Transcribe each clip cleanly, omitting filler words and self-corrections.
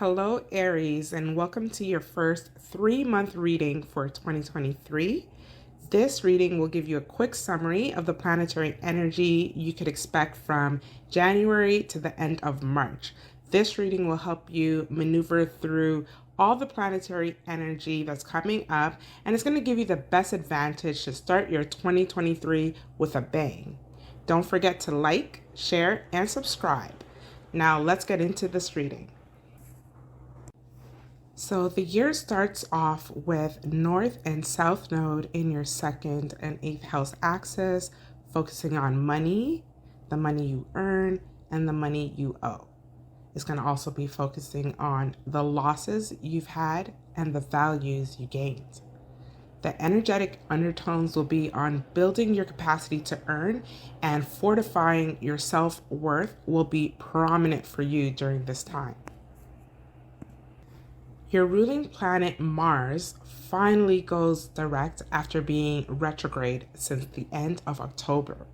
Hello, Aries, and welcome to your first 3-month reading for 2023. This reading will give you a quick summary of the planetary energy you could expect from January to the end of March. This reading will help you maneuver through all the planetary energy that's coming up, and it's going to give you the best advantage to start your 2023 with a bang. Don't forget to like, share, and subscribe. Now let's get into this reading. So the year starts off with North and South Node in your 2nd and 8th house axis, focusing on money, the money you earn, and the money you owe. It's going to also be focusing on the losses you've had and the values you gained. The energetic undertones will be on building your capacity to earn, and fortifying your self-worth will be prominent for you during this time. Your ruling planet Mars finally goes direct after being retrograde since the end of October.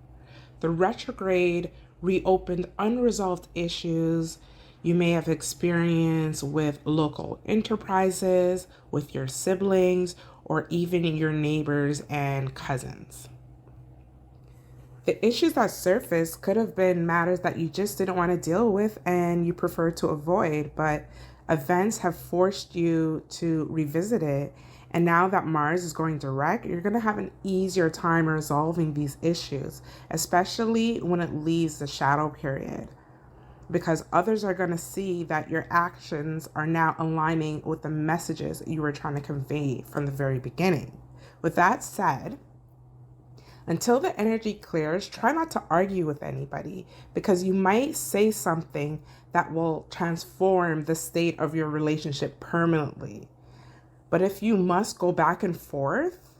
The retrograde reopened unresolved issues you may have experienced with local enterprises, with your siblings, or even your neighbors and cousins. The issues that surfaced could have been matters that you just didn't want to deal with and you prefer to avoid, but events have forced you to revisit it. And now that Mars is going direct, you're going to have an easier time resolving these issues, especially when it leaves the shadow period, because others are going to see that your actions are now aligning with the messages you were trying to convey from the very beginning. With that said, until the energy clears, try not to argue with anybody, because you might say something that will transform the state of your relationship permanently. But if you must go back and forth,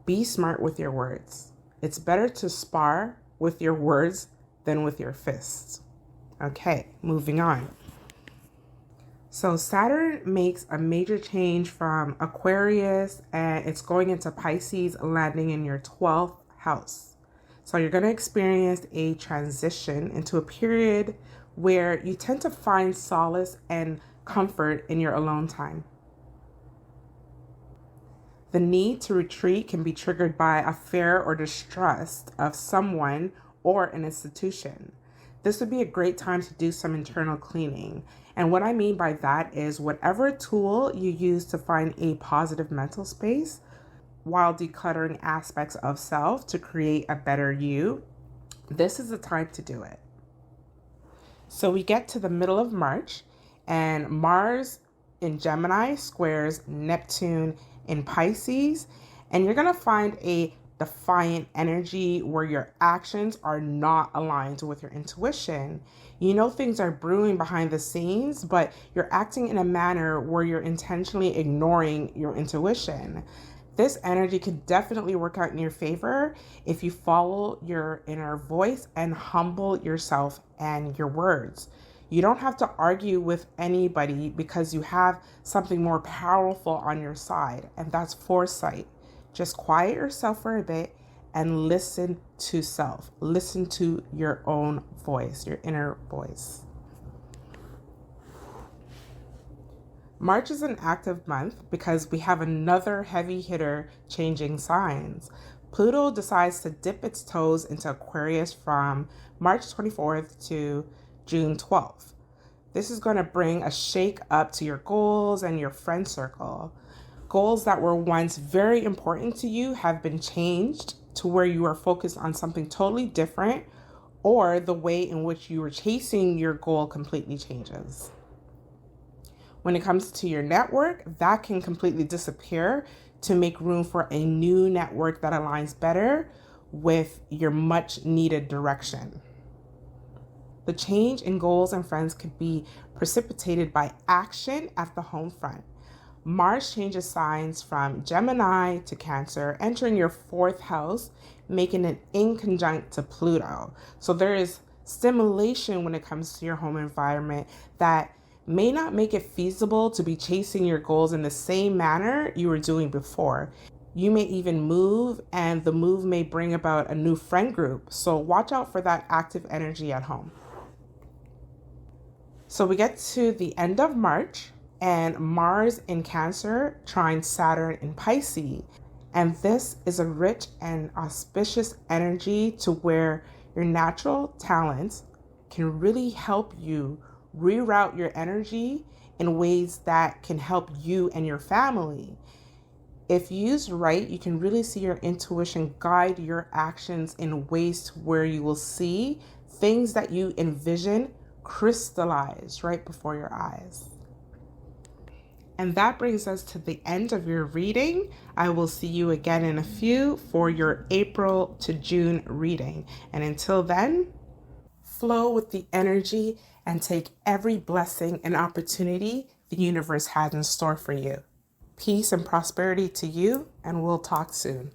be smart with your words. It's better to spar with your words than with your fists. Okay, moving on. So Saturn makes a major change from Aquarius, and it's going into Pisces, landing in your 12th house. So you're going to experience a transition into a period where you tend to find solace and comfort in your alone time. The need to retreat can be triggered by a fear or distrust of someone or an institution. This would be a great time to do some internal cleaning. And what I mean by that is whatever tool you use to find a positive mental space while decluttering aspects of self to create a better you, this is the time to do it. So we get to the middle of March, and Mars in Gemini squares Neptune in Pisces, and you're going to find a defiant energy where your actions are not aligned with your intuition. You know things are brewing behind the scenes, but you're acting in a manner where you're intentionally ignoring your intuition. This energy can definitely work out in your favor if you follow your inner voice and humble yourself and your words. You don't have to argue with anybody because you have something more powerful on your side, and that's foresight. Just quiet yourself for a bit and listen to self. Listen to your own voice, your inner voice. March is an active month because we have another heavy hitter changing signs. Pluto decides to dip its toes into Aquarius from March 24th to June 12th. This is going to bring a shake up to your goals and your friend circle. Goals that were once very important to you have been changed to where you are focused on something totally different, or the way in which you were chasing your goal completely changes. When it comes to your network, that can completely disappear to make room for a new network that aligns better with your much needed direction. The change in goals and friends could be precipitated by action at the home front. Mars changes signs from Gemini to Cancer, entering your 4th house, making it inconjunct to Pluto. So there is stimulation when it comes to your home environment that may not make it feasible to be chasing your goals in the same manner you were doing before. You may even move, and the move may bring about a new friend group. So watch out for that active energy at home. So we get to the end of March, and Mars in Cancer trines Saturn in Pisces. And this is a rich and auspicious energy to where your natural talents can really help you reroute your energy in ways that can help you and your family. If used right, you can really see your intuition guide your actions in ways to where you will see things that you envision crystallize right before your eyes. And that brings us to the end of your reading. I will see you again in a few for your April to June reading. And until then, flow with the energy and take every blessing and opportunity the universe has in store for you. Peace and prosperity to you, and we'll talk soon.